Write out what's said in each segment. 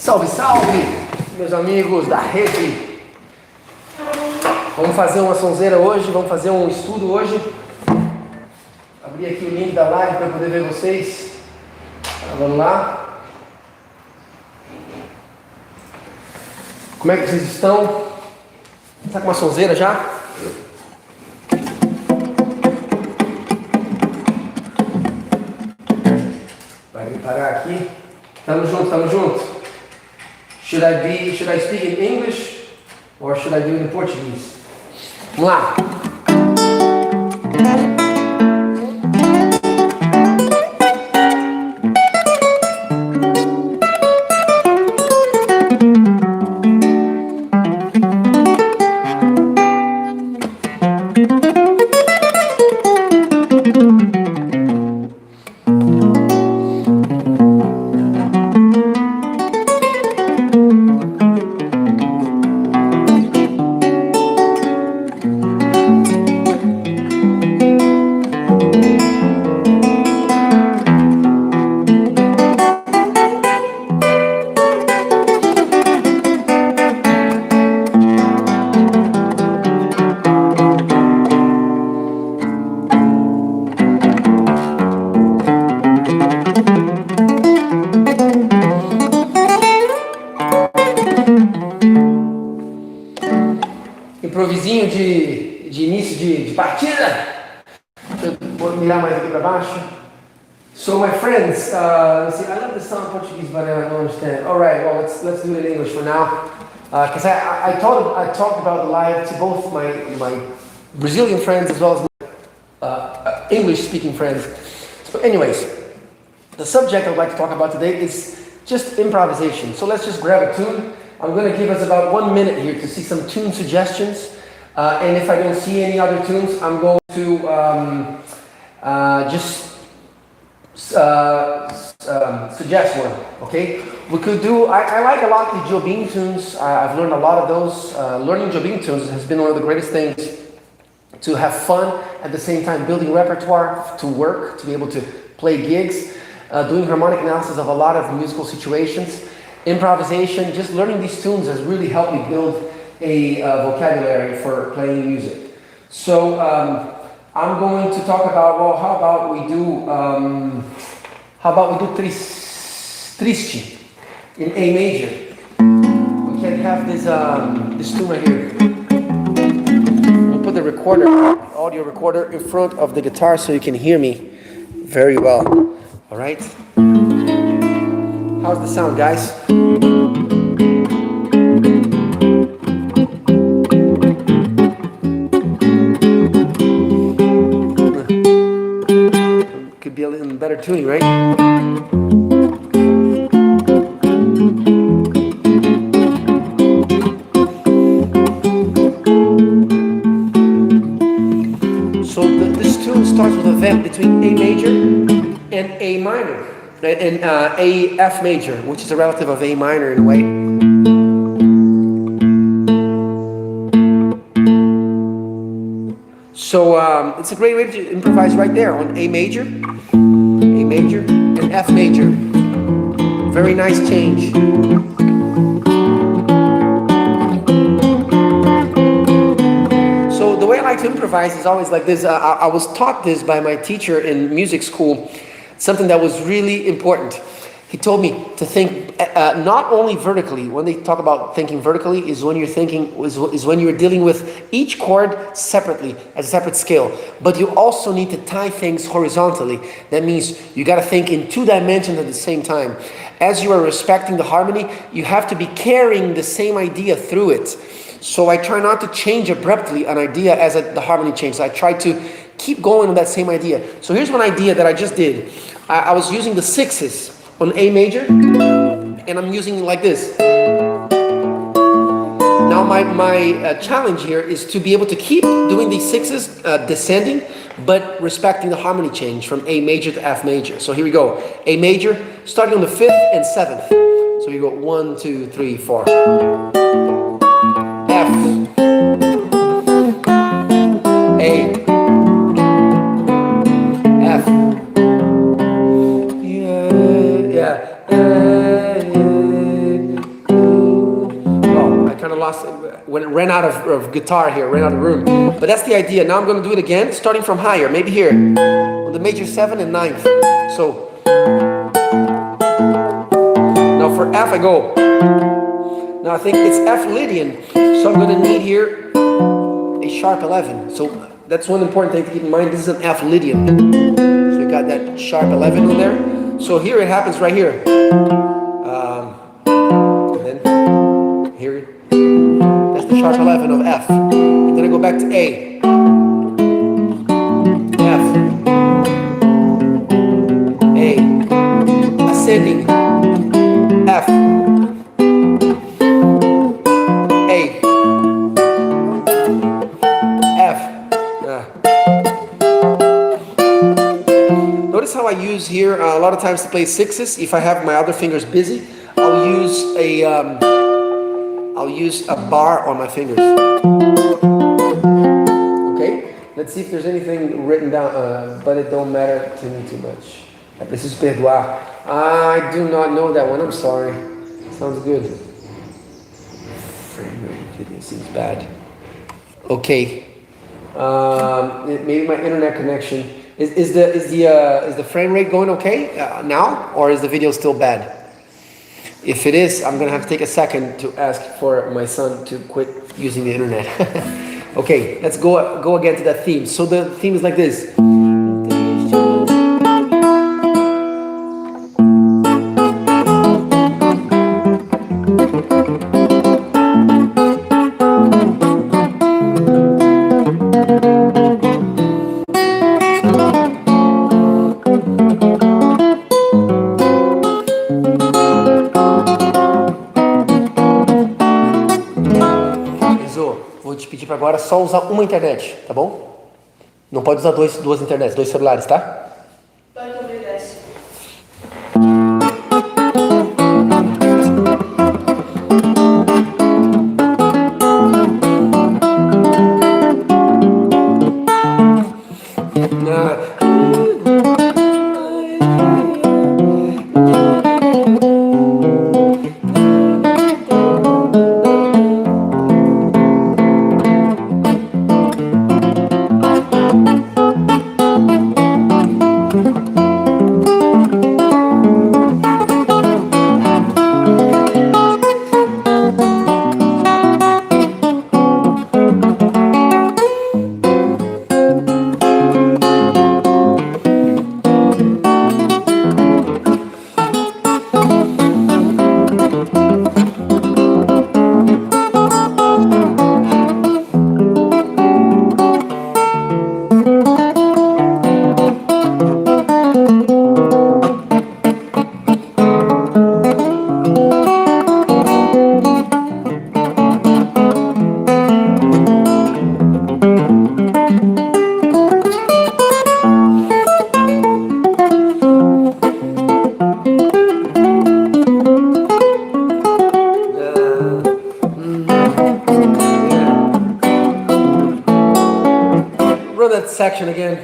Salve, salve, meus amigos da rede. Vamos fazer uma sonzeira hoje, vamos fazer um estudo hoje. Abri aqui o link da live para poder ver vocês. Vamos lá. Como é que vocês estão? Está com uma sonzeira já? Vai me parar aqui. Tamo junto, tamo junto. Should I speak in English or should I do it in Portuguese? Vamos lá. Improvisinho de início de partida. Vou mirar mais aqui para baixo. So my friends, see, I love the song in Portuguese, but I don't understand. All right, well let's do it in English for now, because I talked about the live to both my Brazilian friends as well as my English-speaking friends. So, anyways, the subject I'd like to talk about today is just improvisation. So let's just grab a tune. I'm going to give us about 1 minute here to see some tune suggestions, and if I don't see any other tunes, I'm going to suggest one. Okay, we could do. I like a lot the Jobim tunes. I've learned a lot of those. Learning Jobim tunes has been one of the greatest things to have fun at the same time, building repertoire to work, to be able to play gigs, doing harmonic analysis of a lot of musical situations. Improvisation, just learning these tunes has really helped me build a vocabulary for playing music. So I'm going to talk about, well, how about we do triste in A major. We can have this tune right here. We'll put the audio recorder in front of the guitar so you can hear me very well. All right. How's the sound, guys? Could be a little better tuning, right? So this tune starts with a vamp between A major and A minor. And A F major, which is a relative of A minor in a way. So it's a great way to improvise right there on A major, and F major. Very nice change. So the way I like to improvise is always like this. I was taught this by my teacher in music school. Something that was really important. He told me to think not only vertically. When they talk about thinking vertically, is when you're thinking is when you're dealing with each chord separately as a separate scale. But you also need to tie things horizontally. That means you got to think in 2 dimensions at the same time. As you are respecting the harmony, you have to be carrying the same idea through it. So I try not to change abruptly an idea as the harmony changes. I try to keep going with that same idea. So here's one idea that I just did. I was using the sixes on A major, and I'm using it like this. Now my challenge here is to be able to keep doing these sixes descending, but respecting the harmony change from A major to F major. So here we go. A major, starting on the 5th and 7th. So you go 1, 2, 3, 4. F, A, F. when it ran out of guitar here, ran out of room. But that's the idea. Now I'm going to do it again, starting from higher, maybe here, on the major 7 and 9th. So now for F I go. Now I think it's F Lydian, so I'm going to need here a sharp 11. So that's one important thing to keep in mind. This is an F Lydian. So you got that sharp 11 in there. So here it happens right here. And then here, that's the sharp 11 of F. And then I go back to A. F. A. Ascending. F. A. F. Notice how I use here a lot of times to play sixes. If I have my other fingers busy, I'll use a bar on my fingers. Okay, let's see if there's anything written down, but it don't matter to me too much. Preciso perdoar. I do not know that one. I'm sorry. Sounds good. It seems bad. Okay. Maybe my internet connection. Is the frame rate going okay now, or is the video still bad? If it is, I'm gonna have to take a second to ask for my son to quit using the internet. Okay, let's go again to that theme. So the theme is like this. Agora só usar uma internet, tá bom? Não pode usar duas internets, 2 celulares, tá? Pode obedecer. That section again.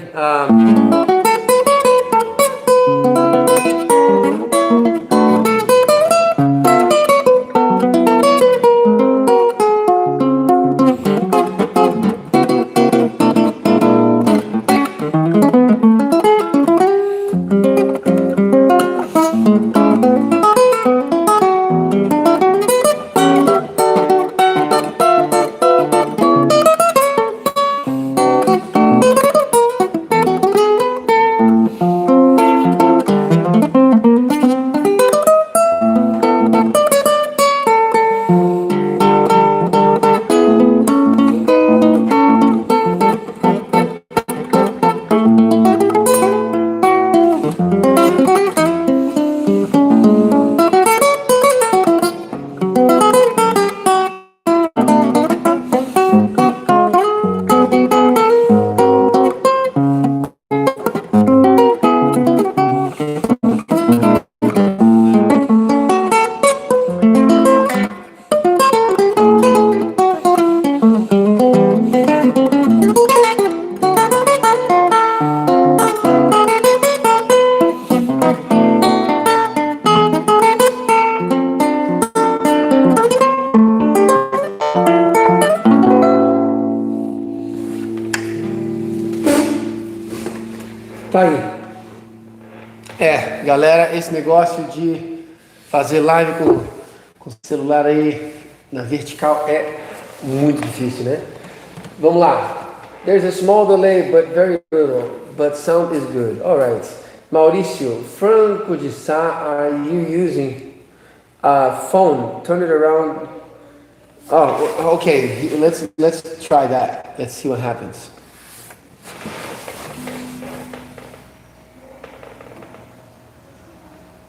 Galera, esse negócio de fazer live com o celular aí na vertical é muito difícil, né? Vamos lá. There's a small delay, but very little. But sound is good. All right. Maurício, Franco de Sá, are you using a phone? Turn it around. Oh, okay. Let's try that. Let's see what happens.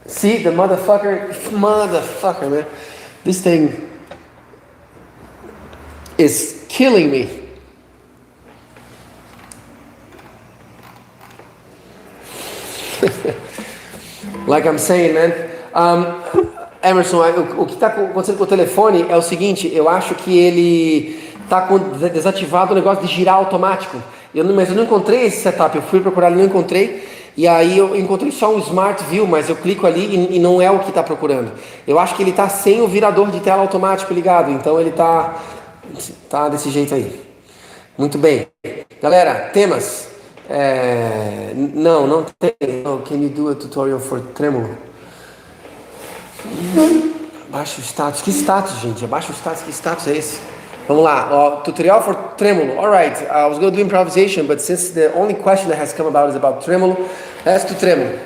See the motherfucker, man. This thing is killing me. Like I'm saying, man. Emerson, o que está acontecendo com o telefone é o seguinte, eu acho que ele está desativado o negócio de girar automático. Mas eu não encontrei esse setup, eu fui procurar e não encontrei. E aí eu encontrei só um Smart View, mas eu clico ali e não é o que está procurando. Eu acho que ele está sem o virador de tela automático ligado, então ele tá desse jeito aí. Muito bem. Galera, temas. Não tem. Oh, can you do a tutorial for tremolo? Abaixa o status. Que status, gente? Abaixa o status. Que status é esse? Vamos lá. Tutorial for tremolo. Alright. I was going to do improvisation, but since the only question that has come about is about tremolo, let's do tremolo.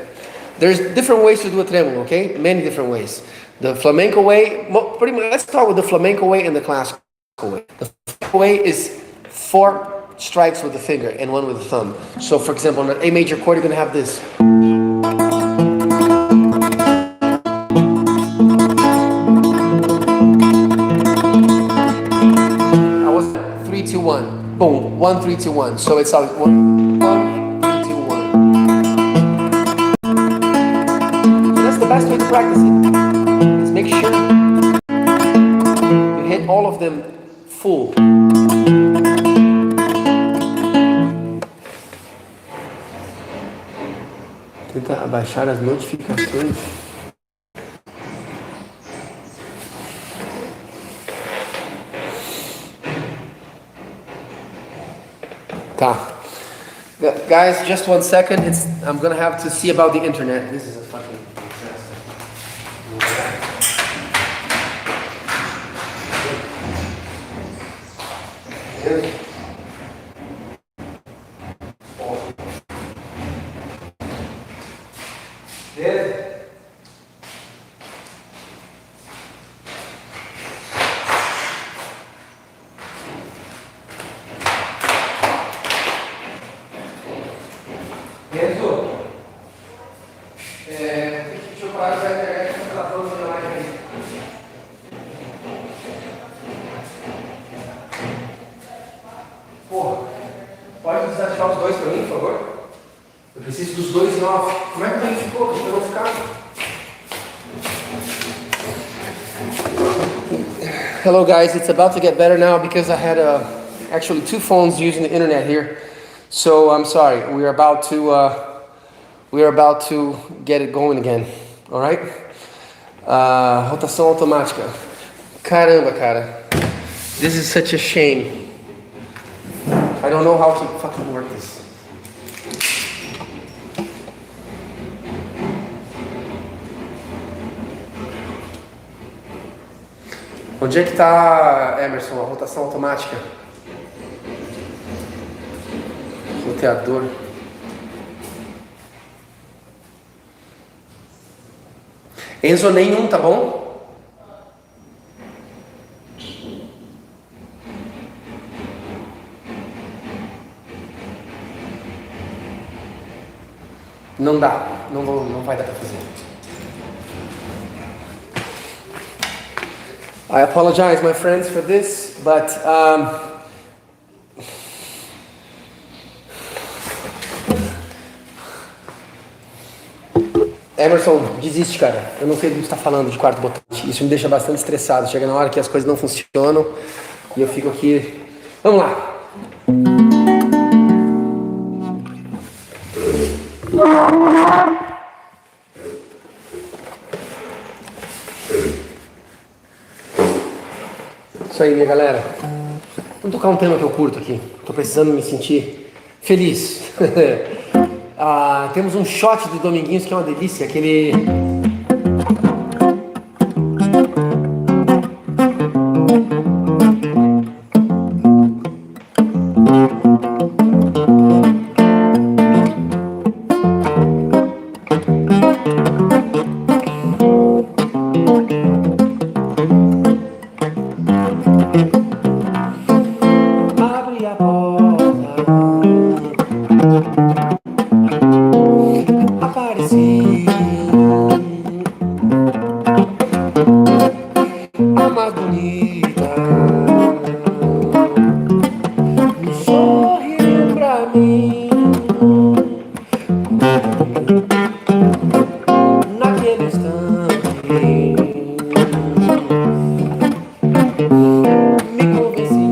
There's different ways to do a tremolo, okay? Many different ways. The flamenco way, pretty much, let's start with the flamenco way and the classical way. The flamenco way is 4 strikes with the finger and 1 with the thumb. So for example, on an A major chord, you're going to have this. I was 3, 2, 1. Boom. 1, 3, 2, 1. So it's always 1, 3, 2, 1. So that's the best way to practice it. Is make sure you hit all of them full. Tenta abaixar as notificações. Tá. Guys, just 1 second. I'm gonna have to see about the internet. This is a fucking disaster. Deixa eu parar a internet porque ela tá falando de live aí. Porra, pode desativar os dois pra mim, por favor? Eu preciso dos dois em off. Como é que a gente ficou? Deixa eu não ficar. Hello guys, it's about to get better now because I had actually 2 phones using the internet here. So I'm sorry, we are about to get it going again, alright? Rotação automática. Caramba, cara. This is such a shame. I don't know how to fucking work this. Onde é que tá, Emerson, a rotação automática? Roteador. Enzo, nenhum, tá bom? Não dá, não vai dar pra fazer. I apologize, my friends, for this, but Emerson, desiste, cara. Eu não sei do que você está falando de quarto botão. Isso me deixa bastante estressado. Chega na hora que as coisas não funcionam e eu fico aqui. Vamos lá. Isso aí, minha galera. Vamos tocar um tema que eu curto aqui. Tô precisando me sentir feliz. Temos um shot do Dominguinhos que é uma delícia, aquele... Abre a porta, apareci, a mais bonita, sorriu pra mim, naquele instante, me convenci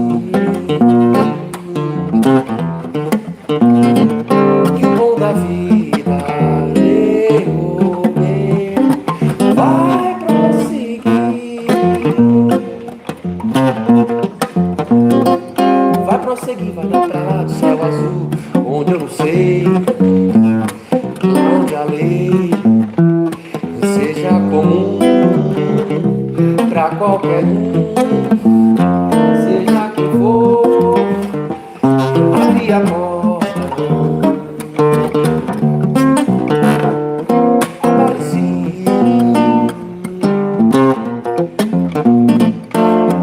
que o bom da vida vai prosseguir, vai lá pra do céu azul, onde eu não sei, onde a lei seja comum pra qualquer um, seja quem for, abrir a porta, apareci,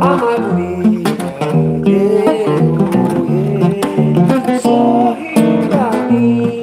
a mais bonita, sorri pra mim.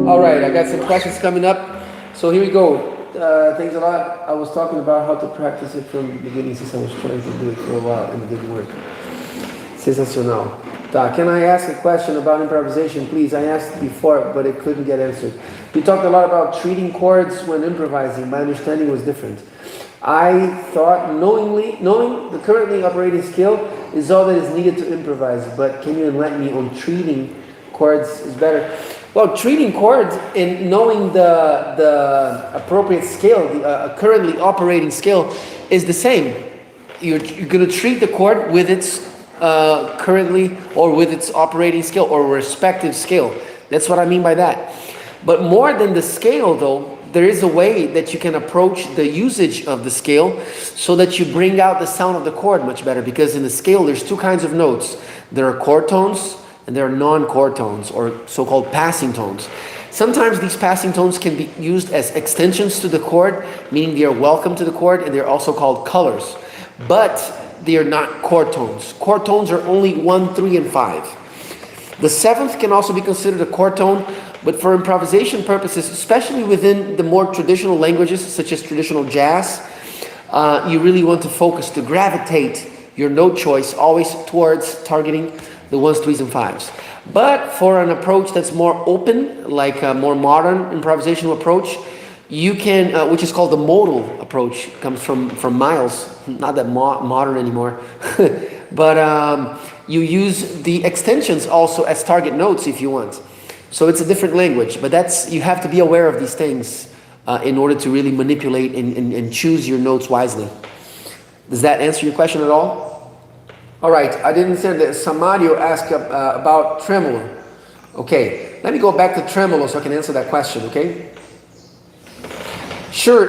All right, I got some questions coming up. So here we go. Thanks a lot. I was talking about how to practice it from the beginning since I was trying to do it for a while and it didn't work. Sensacional. Tá, can I ask a question about improvisation, please? I asked before, but it couldn't get answered. You talked a lot about treating chords when improvising. My understanding was different. I thought knowing the currently operating scale is all that is needed to improvise, but can you enlighten me on treating chords is better? Well, treating chords and knowing the appropriate scale, the currently operating scale, is the same. You're going to treat the chord with its currently or with its operating scale or respective scale. That's what I mean by that. But more than the scale, though, there is a way that you can approach the usage of the scale so that you bring out the sound of the chord much better. Because in the scale, there's two kinds of notes. There are chord tones and there are non-chord tones, or so-called passing tones. Sometimes these passing tones can be used as extensions to the chord, meaning they are welcome to the chord, and they're also called colors. But they are not chord tones. Chord tones are only 1, 3, and 5. The seventh can also be considered a chord tone, but for improvisation purposes, especially within the more traditional languages, such as traditional jazz, you really want to focus, to gravitate your note choice always towards targeting the 1s, 3s, and 5s. But for an approach that's more open, like a more modern improvisational approach, you can, which is called the modal approach, comes from Miles, not that modern anymore, but you use the extensions also as target notes if you want. So it's a different language, but you have to be aware of these things in order to really manipulate and choose your notes wisely. Does that answer your question at all? All right, I didn't understand that. Samario asked about tremolo. Okay, let me go back to tremolo so I can answer that question, okay? Sure,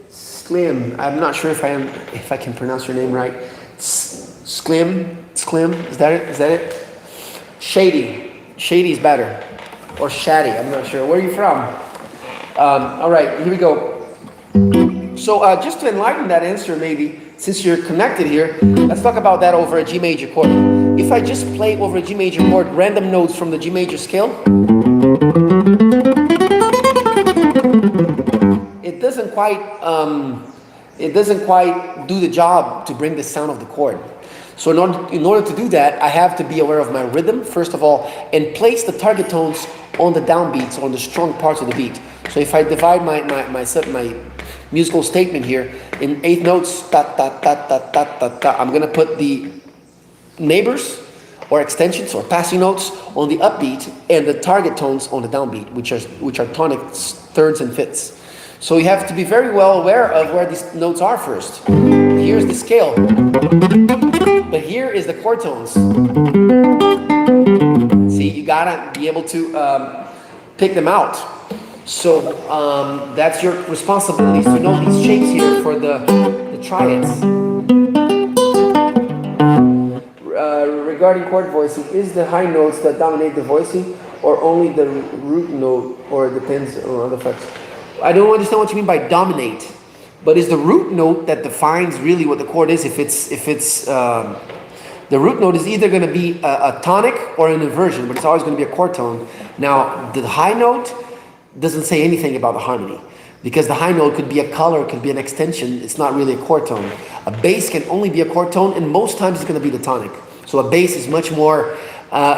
Sklim, I'm not sure if I can pronounce your name right. Sklim, is that it? Shady is better. Or Shady, I'm not sure. Where are you from? All right, here we go. So just to enlighten that answer, maybe, since you're connected here, let's talk about that over a G major chord. If I just play over a G major chord, random notes from the G major scale, it doesn't quite do the job to bring the sound of the chord. So in order to do that, I have to be aware of my rhythm, first of all, and place the target tones on the downbeats, on the strong parts of the beat. So if I divide my musical statement here in eighth notes, ta ta ta ta ta ta ta, I'm gonna put the neighbors or extensions or passing notes on the upbeat and the target tones on the downbeat, which are tonic thirds and fifths. So you have to be very well aware of where these notes are first. Here's the scale, but here is the chord tones. See, you gotta be able to pick them out. So that's your responsibility to know these shapes here for the triads. Regarding chord voicing, is the high notes that dominate the voicing or only the root note, or it depends on other factors? I don't understand what you mean by dominate, but is the root note that defines really what the chord is? If it's the root note is either going to be a tonic or an inversion, but it's always going to be a chord tone. Now, the high note doesn't say anything about the harmony, because the high note could be a color, could be an extension. It's not really a chord tone. A bass can only be a chord tone, and most times it's going to be the tonic. So a bass is much more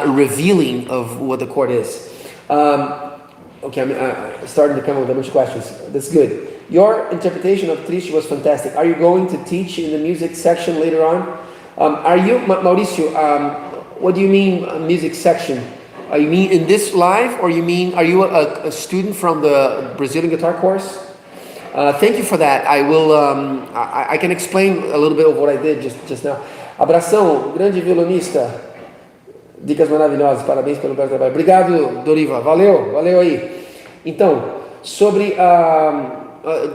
revealing of what the chord is. Okay, I'm starting to come up with a bunch of questions. That's good. Your interpretation of Triste was fantastic. Are you going to teach in the music section later on? Are you, Mauricio, what do you mean music section? You mean in this live, or are you a student from the Brazilian guitar course? Thank you for that. I will, I can explain a little bit of what I did just now. Abração, grande violonista. Dicas maravilhosas, parabéns pelo belo trabalho. Obrigado, Doriva. Valeu aí. Então, sobre,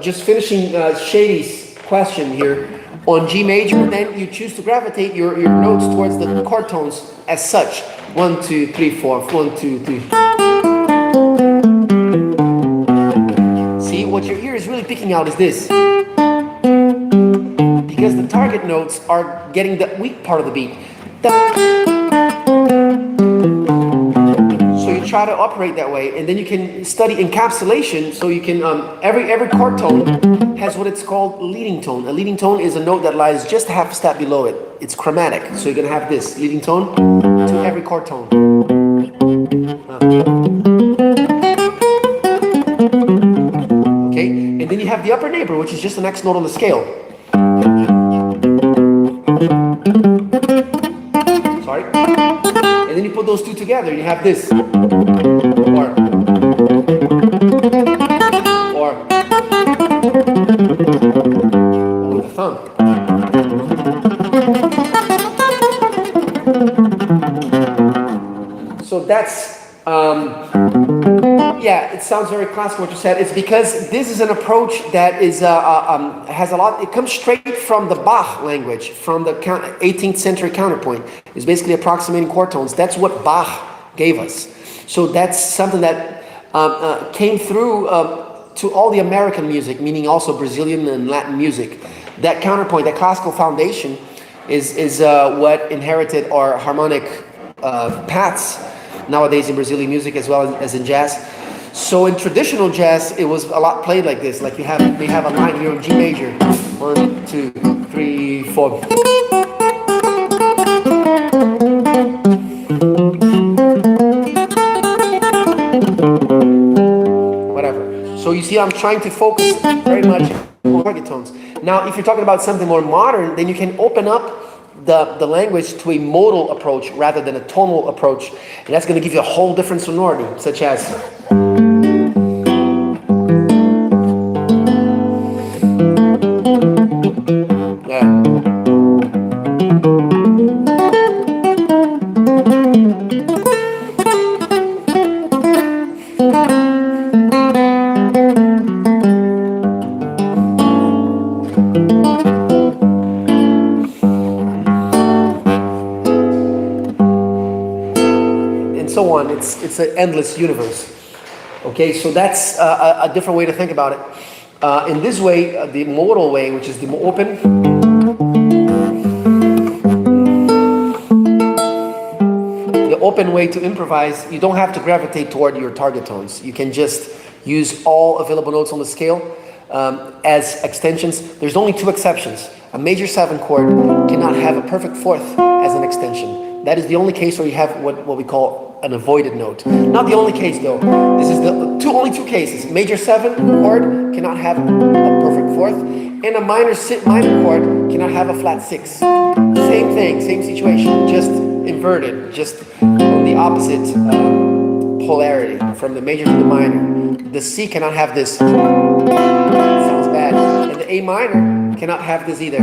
just finishing Shady's question here, on G major, then you choose to gravitate your notes towards the chord tones as such. 1, 2, 3, 4, 1, 2, 3. See, what your ear is really picking out is this. Because the target notes are getting the weak part of the beat. So you try to operate that way, and then you can study encapsulation, so you can, every chord tone has what it's called leading tone. A leading tone is a note that lies just half a step below it. It's chromatic, so you're going to have this leading tone to every chord tone. Okay, and then you have the upper neighbor, which is just the next note on the scale. Sorry. And then you put those two together, and you have this. Or with the thumb. So that's, yeah, it sounds very classical what you said. It's because this is an approach that is has a lot. It comes straight from the Bach language, from the 18th century counterpoint. It's basically approximating chord tones. That's what Bach gave us. So that's something that came through to all the American music, meaning also Brazilian and Latin music. That counterpoint, that classical foundation, is what inherited our harmonic paths nowadays in Brazilian music as well as in jazz. So in traditional jazz, it was a lot played like this. Like they have a line here on G major. 1, 2, 3, 4. Whatever. So you see, I'm trying to focus very much on target tones. Now, if you're talking about something more modern, then you can open up the language to a modal approach rather than a tonal approach, and that's going to give you a whole different sonority, such as It's an endless universe. Okay, so that's a different way to think about it. In this way, the modal way, which is the open, way to improvise, you don't have to gravitate toward your target tones. You can just use all available notes on the scale as extensions. There's only two exceptions. A major 7 chord cannot have a perfect fourth as an extension. That is the only case where you have what we call an avoided note. Not the only case though. This is the only two cases. Major 7 chord cannot have a perfect fourth, and a minor chord cannot have a flat 6. Same thing, same situation, just inverted, just on the opposite polarity, from the major to the minor. The C cannot have this. Sounds bad. And the A minor cannot have this either.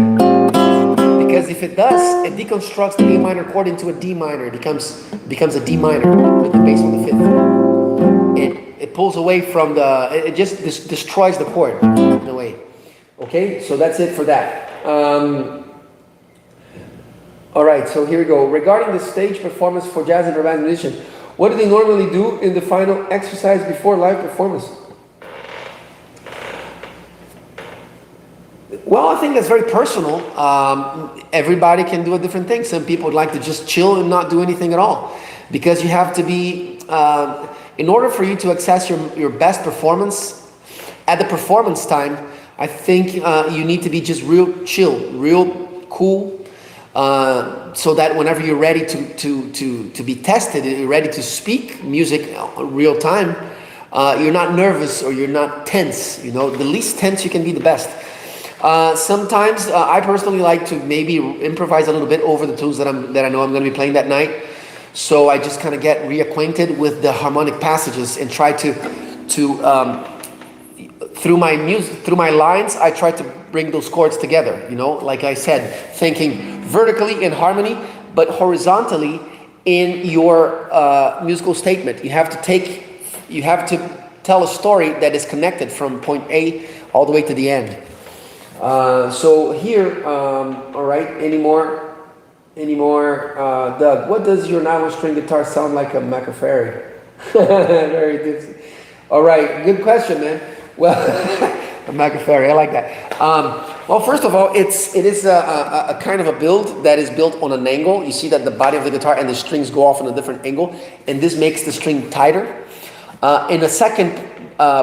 Because if it does, it deconstructs the A minor chord into a D minor. It becomes a D minor with the bass on the 5th. It pulls away from it just destroys the chord in a way. Okay, so that's it for that. All right, so here we go. Regarding the stage performance for jazz improvised musicians, what do they normally do in the final exercise before live performance? Well, I think that's very personal. Everybody can do a different thing. Some people would like to just chill and not do anything at all, because you have to be, in order for you to access your best performance at the performance time, I think you need to be just real chill, real cool, so that whenever you're ready to be tested, you're ready to speak music real time, you're not nervous or you're not tense. You know, the least tense you can be, the best. Sometimes I personally like to maybe improvise a little bit over the tunes that I know I'm going to be playing that night. So I just kind of get reacquainted with the harmonic passages and try to through my music, through my lines, I try to bring those chords together. You know, like I said, thinking vertically in harmony, but horizontally in your musical statement. You have to tell a story that is connected from point A all the way to the end. So here, all right, any more, Doug, what does your 9-string guitar sound like a McAfee? Very good. All right, good question, man. Well, a McAfee, I like that. Well, first of all, it is a kind of a build that is built on an angle. You see that the body of the guitar and the strings go off on a different angle, and this makes the string tighter. And a second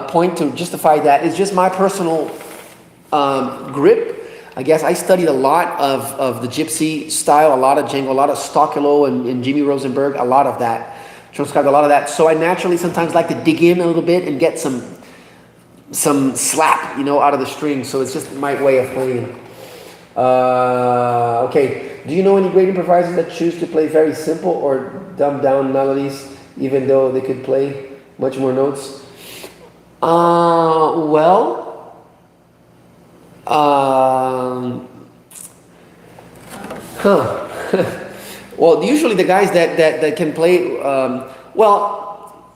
point to justify that is just my personal grip. I guess I studied a lot of the gypsy style, a lot of Django, a lot of Stockello and Jimmy Rosenberg, a lot of that. Transcribed a lot of that. So I naturally sometimes like to dig in a little bit and get some slap, you know, out of the string. So it's just my way of playing. Okay. Do you know any great improvisers that choose to play very simple or dumbed down melodies, even though they could play much more notes? Well, usually the guys that can play,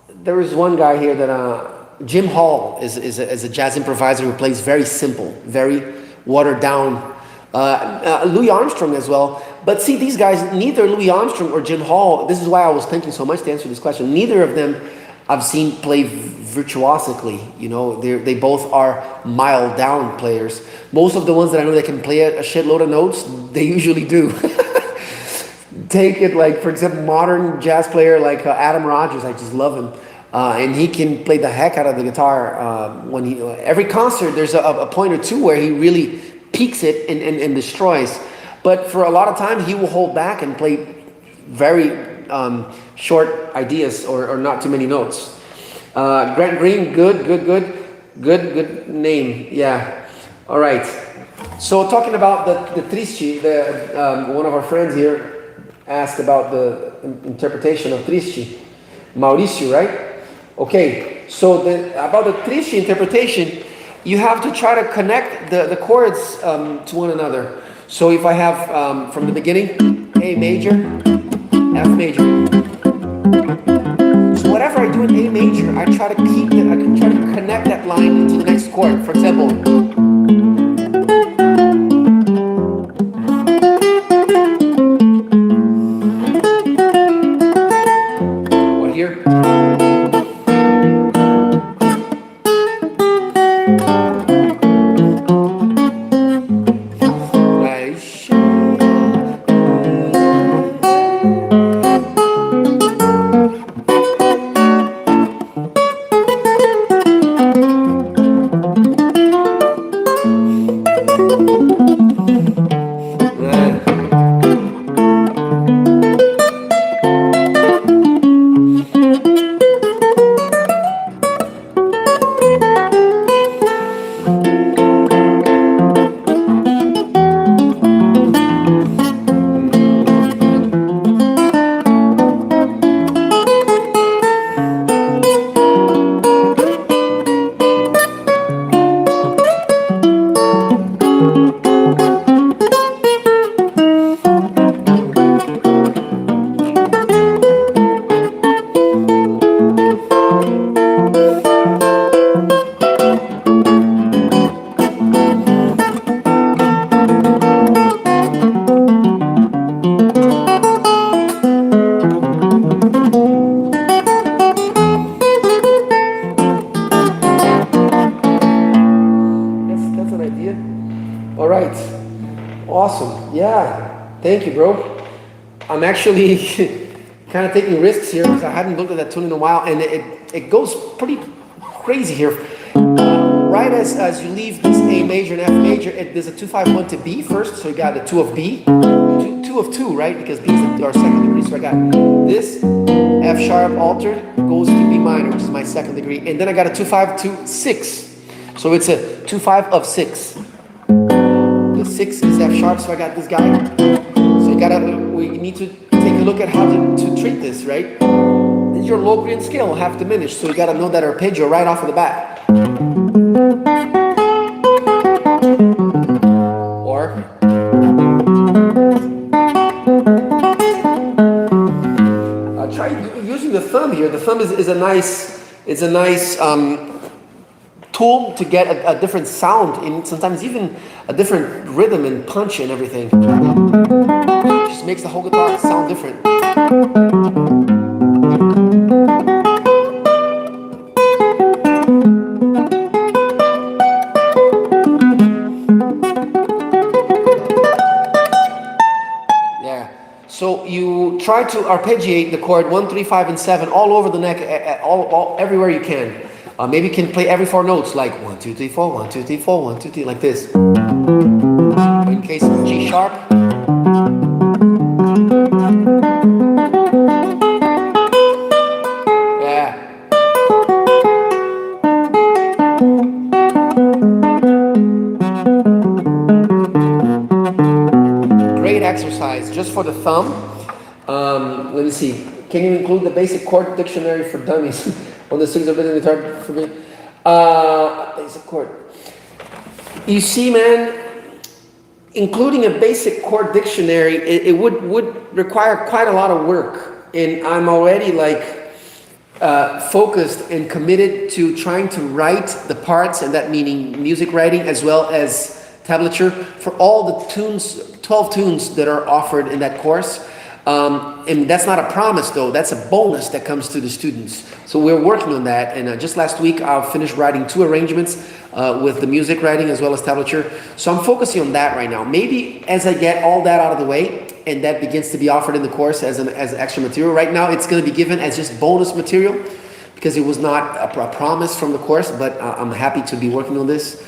there is one guy here that, Jim Hall is a jazz improviser who plays very simple, very watered down. Louis Armstrong as well. But see, these guys, neither Louis Armstrong or Jim Hall, this is why I was thinking so much to answer this question, neither of them I've seen play virtuosically. You know, they both are mild down players. Most of the ones that I know that can play a shitload of notes, they usually do. Take it like, for example, modern jazz player like Adam Rogers. I just love him. And he can play the heck out of the guitar. When every concert, there's a point or two where he really peaks it and destroys. But for a lot of time, he will hold back and play very short ideas or not too many notes. Grant Green, good name. Yeah. All right. So talking about the Trisci, one of our friends here asked about the interpretation of Trisci. Mauricio, right? Okay. So about the Trisci interpretation, you have to try to connect the chords to one another. So if I have from the beginning, A major, F major. So whatever I do in A major, I try to connect that line into the next chord. For example, or here. Thank you, bro. I'm actually kind of taking risks here because I hadn't looked at that tune in a while, and it goes pretty crazy here. Right as you leave this A major and F major, there's a 2-5-1 to B first, so you got the 2 of B, 2 of 2, right? Because B is our second degree, so I got this F sharp altered goes to B minor, which is my second degree, and then I got a 2-5 to 6, so it's a 2-5 of 6. The 6 is F sharp, so I got this guy. So we need to take a look at how to treat this, right? Your Locrian scale will have diminished, so you got to know that arpeggio right off of the bat. Or try using the thumb here. The thumb is a nice tool to get a different sound, and sometimes even a different rhythm and punch and everything. Just makes the whole guitar sound different. So you try to arpeggiate the chord 1, 3, 5, and 7 all over the neck, everywhere you can. Maybe you can play every 4 notes, like 1, 2, 3, 4, 1, 2, 3, 4, 1, 2, 3, like this. In case of G sharp. Yeah. Great exercise just for the thumb. Let me see. Can you include the basic chord dictionary for dummies on the strings of the guitar for me? Basic chord. You see, man, including a basic chord dictionary, it would require quite a lot of work, and I'm already focused and committed to trying to write the parts, and that meaning music writing as well as tablature for all the tunes, 12 tunes that are offered in that course. And that's not a promise, though. That's a bonus that comes to the students. So we're working on that. And just last week, I finished writing 2 arrangements with the music writing as well as tablature. So I'm focusing on that right now. Maybe as I get all that out of the way and that begins to be offered in the course as extra material. Right now, it's going to be given as just bonus material because it was not a promise from the course. But I'm happy to be working on this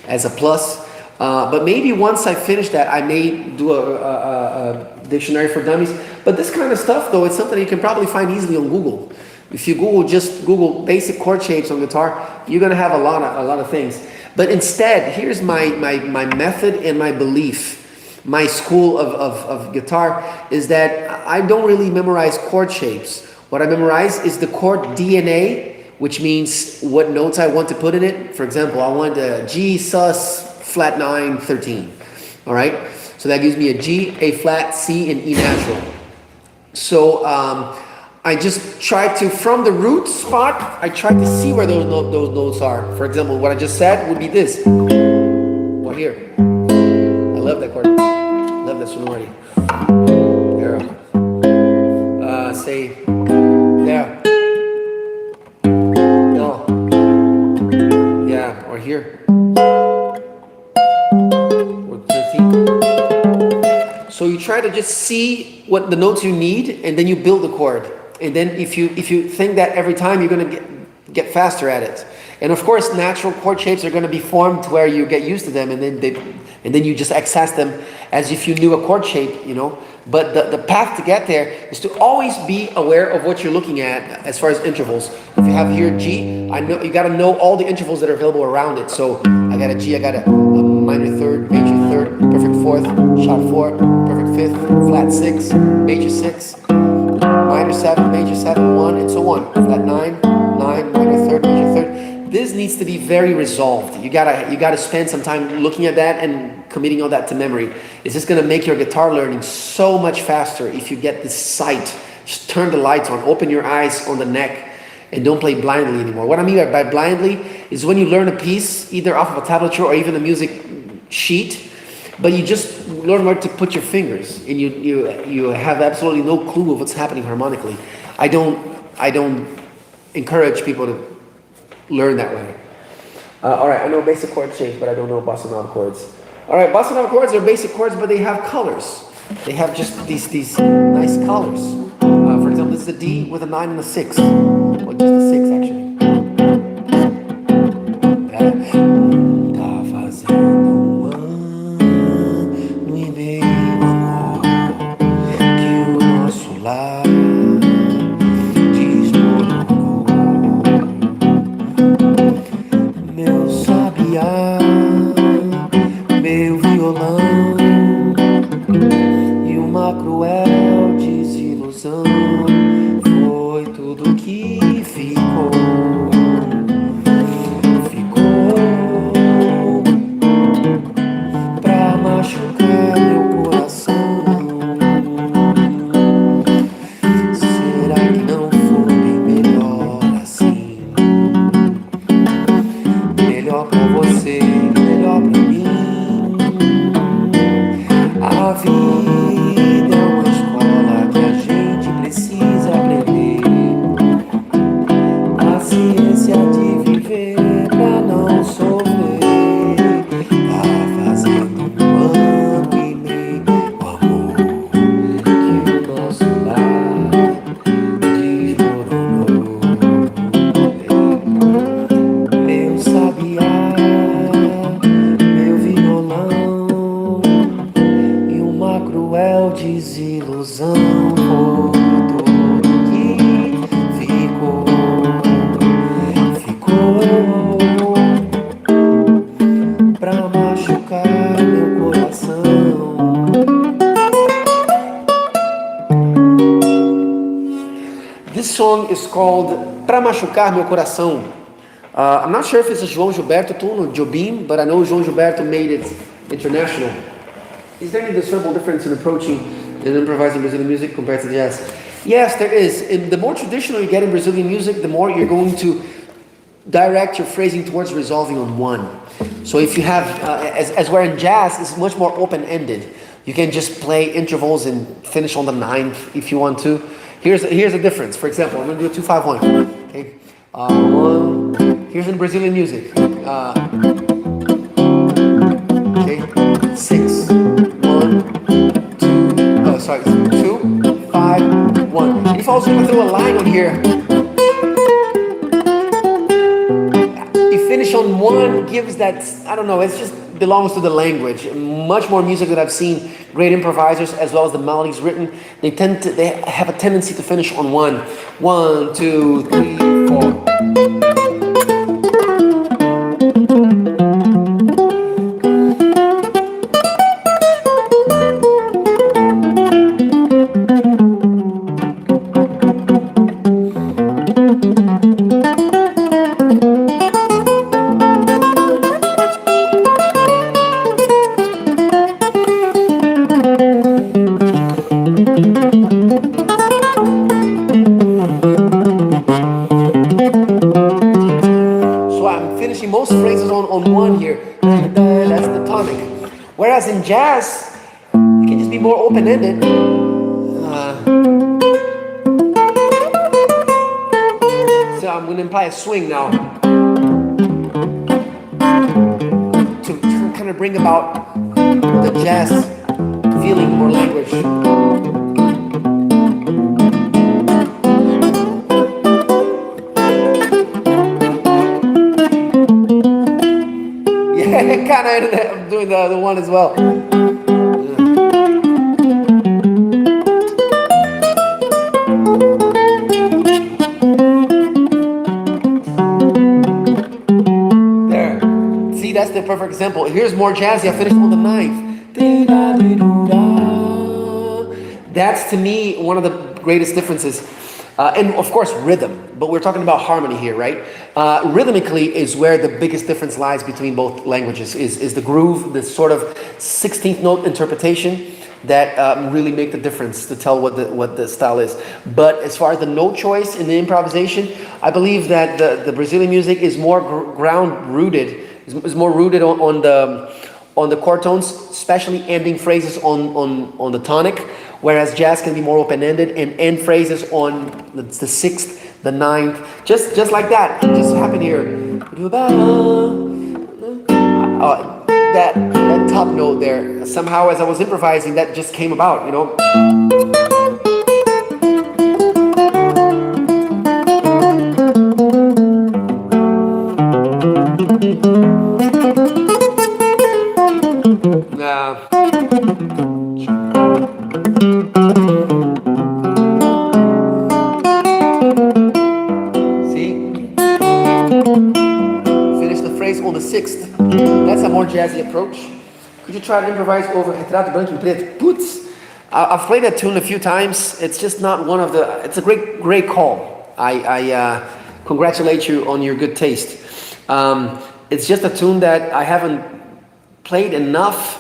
as a plus. But maybe once I finish that, I may do a dictionary for dummies. But this kind of stuff, though, it's something you can probably find easily on Google. If you Google basic chord shapes on guitar, you're going to have a lot of things. But instead, here's my method and my belief. My school of guitar is that I don't really memorize chord shapes. What I memorize is the chord DNA, which means what notes I want to put in it. For example, I want a G sus flat 9 13. All right, so that gives me a G, A flat, C, and E natural. So I just try to, from the root spot, I try to see where those notes are. For example, what I just said would be this. Well, here. I love that chord. I love that sonority. There. Say, there. No. Yeah, or here. So you try to just see what the notes you need, and then you build the chord. And then if you think that every time, you're going to get faster at it. And of course, natural chord shapes are going to be formed where you get used to them, and then you just access them as if you knew a chord shape, you know. But the path to get there is to always be aware of what you're looking at as far as intervals. If you have here G, I know you got to know all the intervals that are available around it. So I got a G, I got a minor third, major third, perfect fourth, sharp 4, perfect fifth, flat 6, major 6, minor 7, major 7, 1, and so on. Flat 9, minor third, major third. This needs to be very resolved. You gotta spend some time looking at that and committing all that to memory. It's just gonna make your guitar learning so much faster if you get this sight. Just turn the lights on, open your eyes on the neck, and don't play blindly anymore. What I mean by blindly is when you learn a piece, either off of a tablature or even a music sheet, but you just learn where to put your fingers, and you have absolutely no clue of what's happening harmonically. I don't encourage people to learn that way. All right, I know basic chord shapes, but I don't know bossa nova chords. All right, bossa nova chords are basic chords, but they have colors. they have just these nice colors. For example, this is a D with a 9 and a 6. Well, just a 6 actually. Tá fazendo um ano e meio, amor, que o nosso lar desmoronou. Meu sabiá, meu violão e uma cruel desilusão foi tudo que ficou. Pra machucar meu coração. Será que não foi bem melhor assim? Melhor pra você, melhor pra mim. A vida é uma escola que a gente precisa aprender. A ciência de viver pra não sofrer. Tá fazendo um ano e meio, amor, que o nosso lar desmoronou. Meu sabiá, meu violão e uma cruel desilusão foi tudo que ficou. Pra machucar meu coração. This song is called Pra Machucar Meu Coração. I'm not sure if it's a João Gilberto tune or Jobim, but I know João Gilberto made it international. Is there any discernible difference in approaching and improvising Brazilian music compared to jazz? Yes, there is. In the more traditional you get in Brazilian music, the more you're going to direct your phrasing towards resolving on one. So if you have, as where in jazz, it's much more open-ended. You can just play intervals and finish on the 9th if you want to. Here's a difference. For example, I'm going to do a 2-5-1. Okay, one. Here's in Brazilian music. Okay, 6, 1, 2. Oh, sorry, 2, 5, 1. If I was going through a line on here. Finish on one gives that, I don't know, it just belongs to the language. Much more music that I've seen great improvisers as well as the melodies written, they have a tendency to finish on one. 1, 2, 3, 4. Most phrases on one here. That's the tonic. Whereas in jazz, it can just be more open-ended. So I'm going to imply a swing now to kind of bring about the jazz feeling or language. Kind of ended up doing the one as well. There. See, that's the perfect example. Here's more jazzy. I finished on the 9th. That's to me one of the greatest differences. And of course rhythm, but we're talking about harmony here, right? Rhythmically is where the biggest difference lies between both languages, is the groove, this sort of 16th note interpretation that really make the difference to tell what the style is. But as far as the note choice in the improvisation, I believe that the Brazilian music is more ground rooted, is more rooted on the chord tones, especially ending phrases on the tonic, whereas jazz can be more open-ended and end phrases on the 6th, the 9th, just like that. It just happened here. That that top note there. Somehow, as I was improvising, that just came about, you know. On the sixth. That's a more jazzy approach. Could you try to improvise over Retrato Branco em Preto? Putz! I've played that tune a few times. It's just not one of the... It's a great call. I congratulate you on your good taste. It's just a tune that I haven't played enough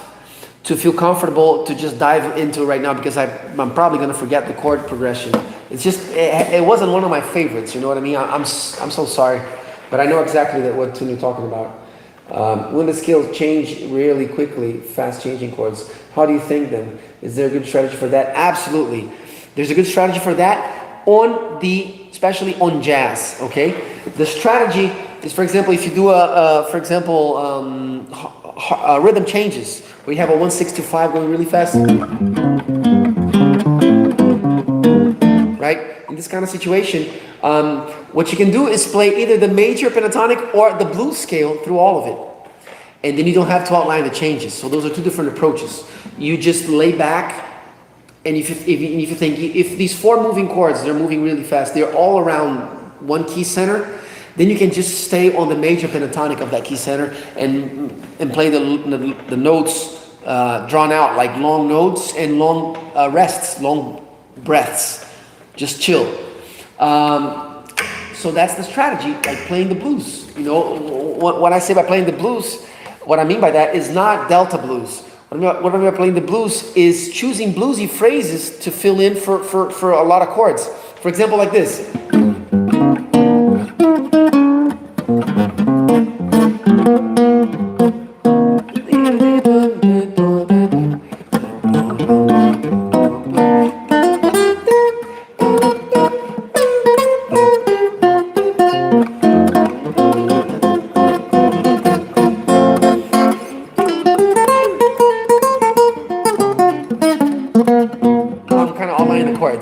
to feel comfortable to just dive into right now, because I'm probably going to forget the chord progression. It's just... It wasn't one of my favorites, you know what I mean? I'm so sorry. But I know exactly what tune you're talking about. When the scales change really quickly, fast changing chords, how do you think them? Is there a good strategy for that? Absolutely. There's a good strategy for that especially on jazz, okay? The strategy is, for example, if you do rhythm changes, where you have a 1-6-2-5 going really fast. Right? In this kind of situation, what you can do is play either the major pentatonic or the blues scale through all of it. And then you don't have to outline the changes. So those are two different approaches. You just lay back, and if you think, if these four moving chords, they're moving really fast, they're all around one key center, then you can just stay on the major pentatonic of that key center and play the notes drawn out, like long notes and long rests, long breaths. Just chill. So that's the strategy, like playing the blues. You know, what I say by playing the blues, what I mean by that is not Delta blues. What I mean by playing the blues is choosing bluesy phrases to fill in for a lot of chords. For example, like this.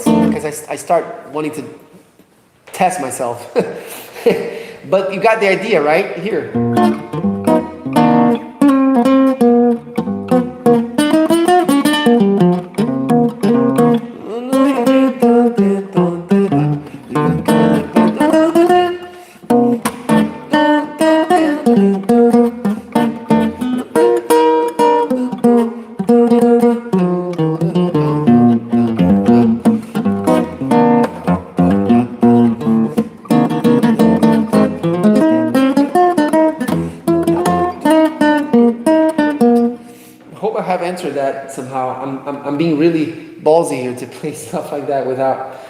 Because I start wanting to test myself. But you got the idea, right? Here. Answer that somehow. I'm being really ballsy here to play stuff like that without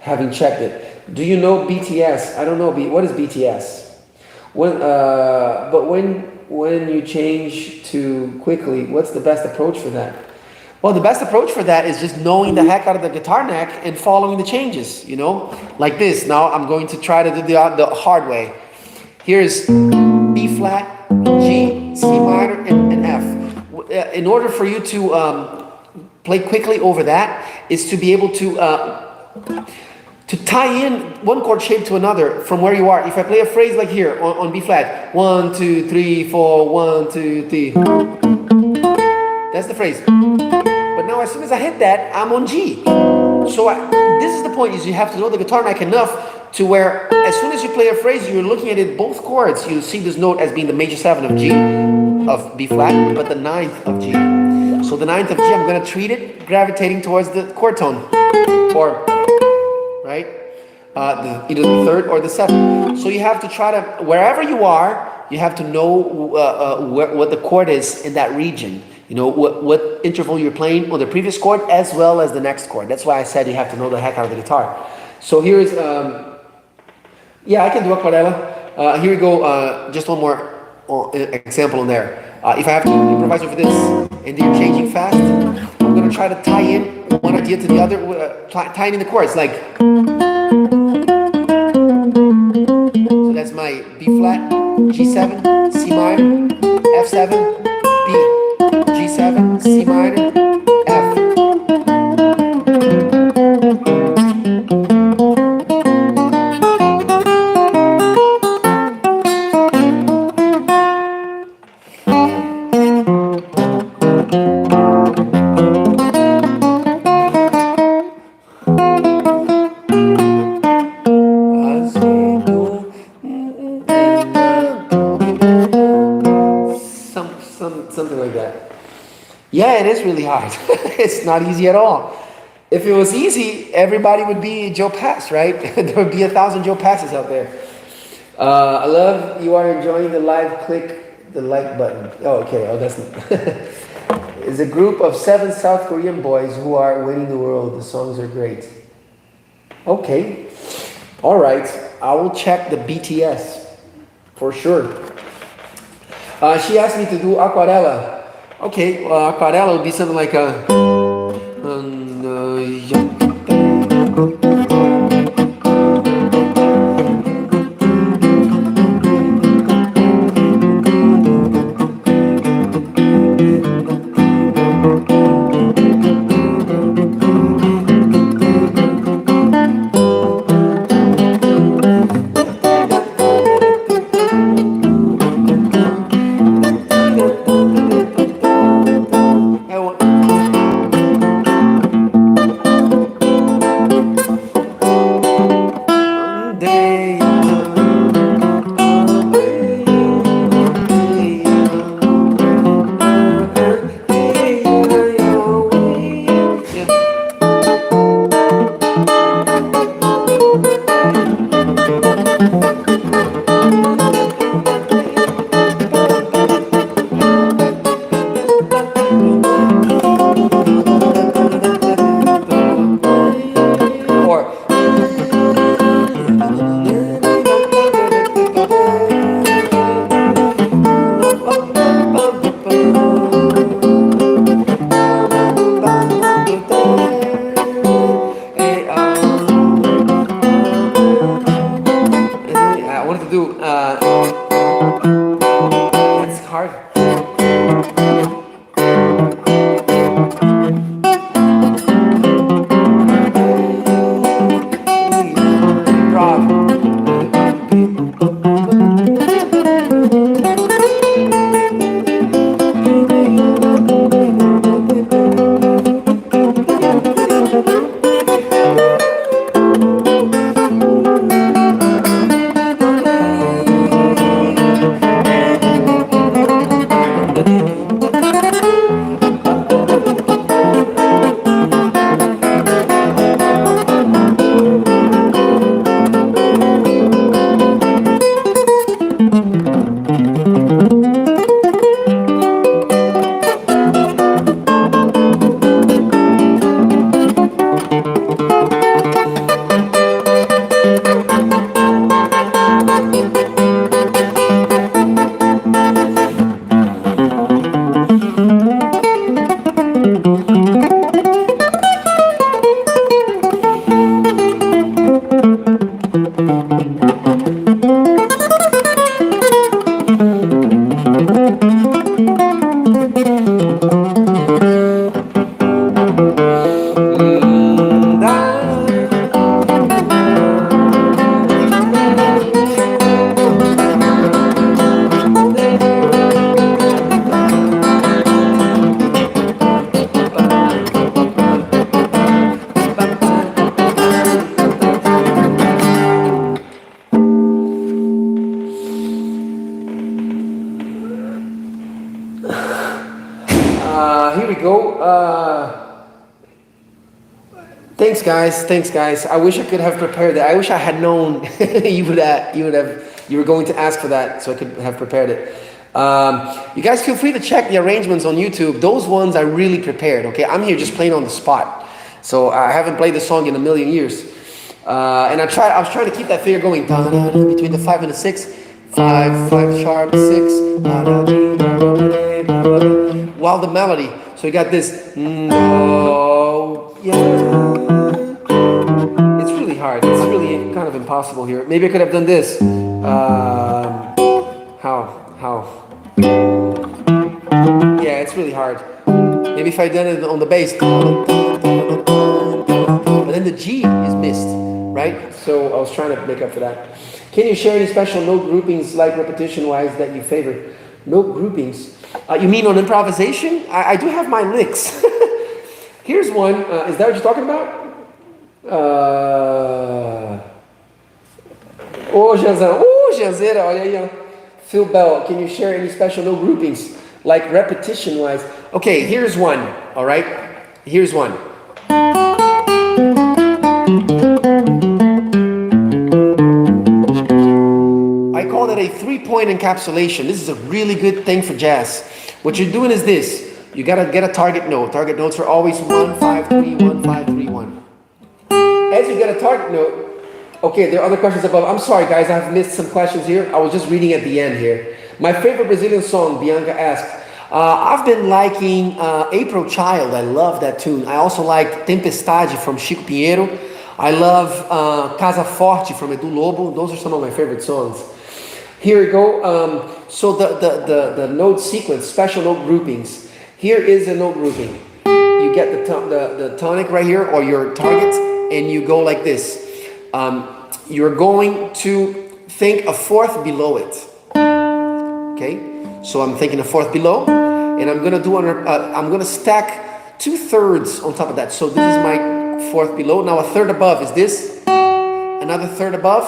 having checked it. Do you know BTS? I don't know. What is BTS? But when you change too quickly, what's the best approach for that? Well, the best approach for that is just knowing the heck out of the guitar neck and following the changes. You know, like this. Now I'm going to try to do the hard way. Here's B flat, G, C minor, and F. In order for you to play quickly over that, is to be able to tie in one chord shape to another from where you are. If I play a phrase like here on B flat, 1, 2, 3, 4, 1, 2, 3. That's the phrase. But now as soon as I hit that, I'm on G. So this is the point, is you have to know the guitar neck enough to where as soon as you play a phrase, you're looking at it, both chords, you see this note as being the major 7 of G, of B flat, but the 9th of G. So the 9th of G, I'm going to treat it gravitating towards the chord tone, or, right, either the 3rd or the 7th. So you have to try to, wherever you are, you have to know what the chord is in that region. You know, what interval you're playing on the previous chord as well as the next chord. That's why I said you have to know the heck out of the guitar. So here's, yeah, I can do aquarela. Here we go, just one more example on there. If I have to improvise over this and then you're changing fast, I'm going to try to tie in one idea to the other, tying in the chords, like. So that's my B flat, G7, C minor, F7, B. minor, F. Something like that. Yeah, it is really hard. It's not easy at all. If it was easy, everybody would be Joe Pass, right? There would be 1,000 Joe Passes out there. I love you are enjoying the live. Click the like button. Oh, okay. Oh, that's not. It's a group of 7 South Korean boys who are winning the world. The songs are great. Okay. All right. I will check the BTS for sure. She asked me to do Aquarela. Okay, Aquarela would be something like a. Here we go. Thanks, guys. Thanks, guys. I wish I could have prepared that. I wish I had known you were going to ask for that, so I could have prepared it. You guys feel free to check the arrangements on YouTube. Those ones are really prepared. Okay, I'm here just playing on the spot, so I haven't played the song in a million years. And I was trying to keep that figure going between the 5 and the 6. 5, 5 sharp, 6, while the melody. So you got this. No, yeah. It's really hard. It's really kind of impossible here. Maybe I could have done this. How? Yeah, it's really hard. Maybe if I done it on the bass, but then the G is missed, right? So I was trying to make up for that. Can you share any special note groupings, like repetition-wise, that you favor? Note groupings? You mean on improvisation? I do have my licks. Here's one. Is that what you're talking about? Janzeira, olha aí, ó. Phil Bell, can you share any special note groupings, like repetition-wise? Okay, here's one, all right? Here's one. I call that a three-point encapsulation. This is a really good thing for jazz. What you're doing is this. You gotta get a target note. Target notes are always 1, 5, 3, 1, 5, 3, 1. As you get a target note, okay, there are other questions above. I'm sorry, guys, I've missed some questions here. I was just reading at the end here. My favorite Brazilian song, Bianca asked. I've been liking April Child. I love that tune. I also like Tempestade from Chico Pinheiro. I love Casa Forte from Edu Lobo. Those are some of my favorite songs. Here we go. So the note sequence, special note groupings. Here is a note grouping. You get the tonic right here, or your target, and you go like this. You're going to think a fourth below it. Okay, so I'm thinking a fourth below, and I'm gonna I'm gonna stack 2/3 on top of that. So this is my fourth below. Now a third above is this, another third above,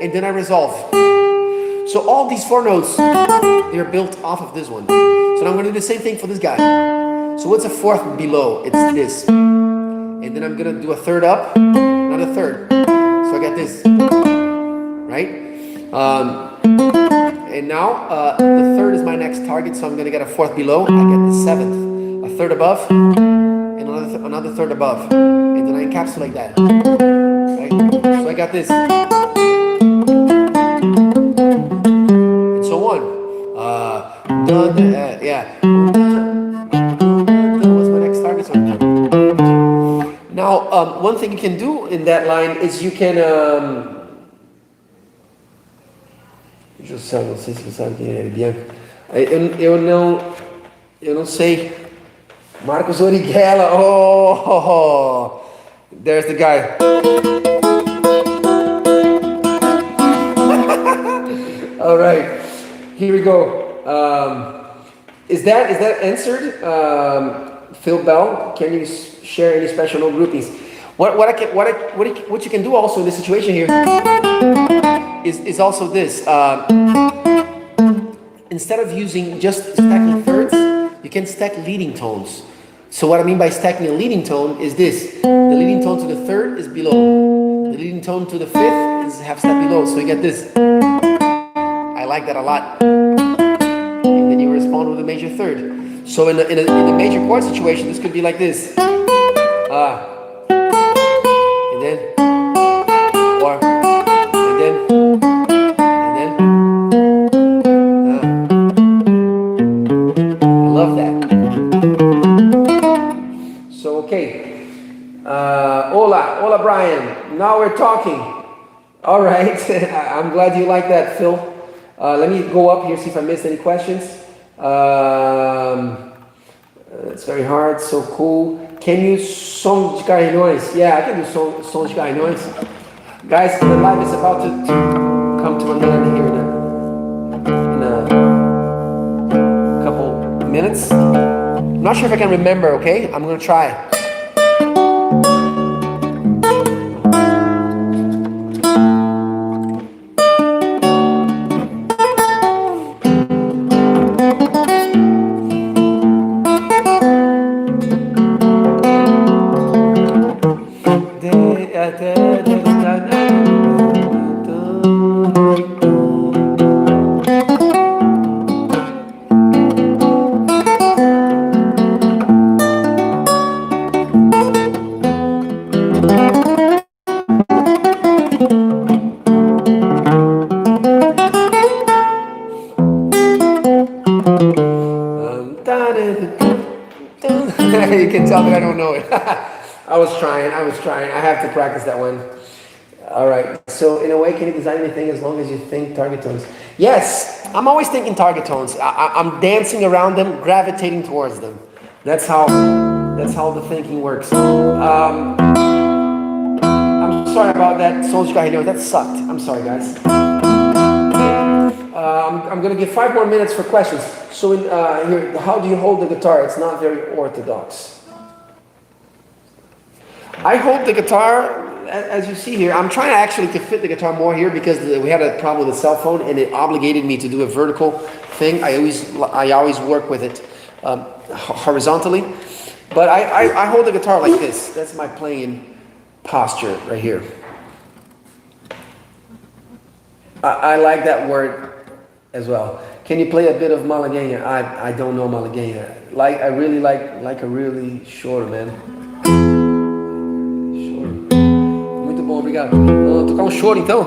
and then I resolve. So all these 4 notes, they're built off of this one. So now I'm gonna do the same thing for this guy. So what's a fourth below? It's this, and then I'm gonna do a third up, another third. So I got this, right? And now the third is my next target, so I'm going to get a fourth below. I get the 7th, a third above, and another third above, and then I encapsulate that. Right? So I got this, and so on. Yeah. What's my next target? Now, one thing you can do in that line is you can. Não sei se você sabe quem é, Bianca. Eu não sei. Marcos Origuela. Oh, there's the guy. All right, here we go. Is that answered? Phil Bell, can you share any special note groupings? What you can do also in this situation here is also this. Instead of using just stacking thirds, you can stack leading tones. So what I mean by stacking a leading tone is this. The leading tone to the third is below. The leading tone to the fifth is half step below. So you get this. I like that a lot. And then you respond with a major third. So in a major chord situation, this could be like this. And then, or, and then, I love that. So, okay. Hola, Brian. Now we're talking. All right. I'm glad you like that, Phil. Let me go up here, see if I missed any questions. It's very hard, so cool. Can you som de carrilhões? Yeah, I can do som de carrilhões. Guys, the live is about to come to an end here in a couple minutes. I'm not sure if I can remember, okay? I'm gonna try. You can tell that I don't know it. I was trying. I have to practice that one. All right. So in a way, can you design anything as long as you think target tones? Yes, I'm always thinking target tones. I'm dancing around them, gravitating towards them. That's how the thinking works. I'm sorry about that, Soldier Guy. No, that sucked. I'm sorry, guys. I'm going to give 5 more minutes for questions. So, here, how do you hold the guitar? It's not very orthodox. I hold the guitar, as you see here. I'm trying actually to fit the guitar more here because we had a problem with the cell phone, and it obligated me to do a vertical thing. I always work with it horizontally, but I hold the guitar like this. That's my playing posture right here. I like that word as well. Can you play a bit of Malagueña? I don't know Malagueña. I really like a really short, man. Short. Muito bom, obrigado. Vou tocar choro então.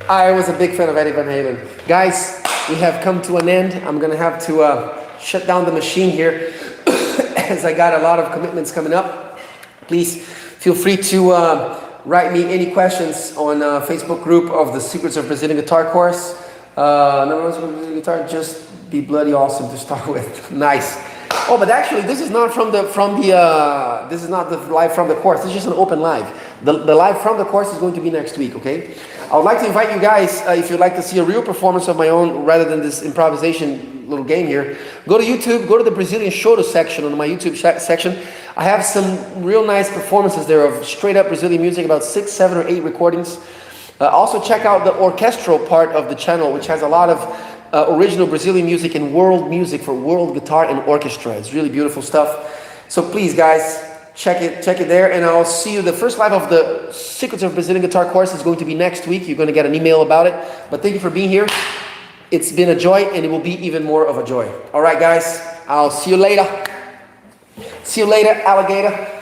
I was a big fan of Eddie Van Halen. Guys, we have come to an end. I'm going to have to shut down the machine here as I got a lot of commitments coming up. Please feel free to write me any questions on Facebook group of the Secrets of Brazilian Guitar course. Number one for Brazilian guitar, just be bloody awesome to start with. Nice. Oh, but actually, this is not this is not the live from the course. This is just an open live. The live from the course is going to be next week, okay? I would like to invite you guys, if you'd like to see a real performance of my own rather than this improvisation little game here, go to YouTube, go to the Brazilian Choro section on my YouTube section. I have some real nice performances there of straight up Brazilian music, about 6, 7, or 8 recordings. Also check out the orchestral part of the channel, which has a lot of original Brazilian music and world music for world guitar and orchestra. It's really beautiful stuff. So please, guys, check it there, and I'll see you. The first live of the Secrets of Brazilian Guitar course is going to be next week. You're going to get an email about it. But thank you for being here. It's been a joy, and it will be even more of a joy. All right, guys. I'll see you later. See you later, alligator.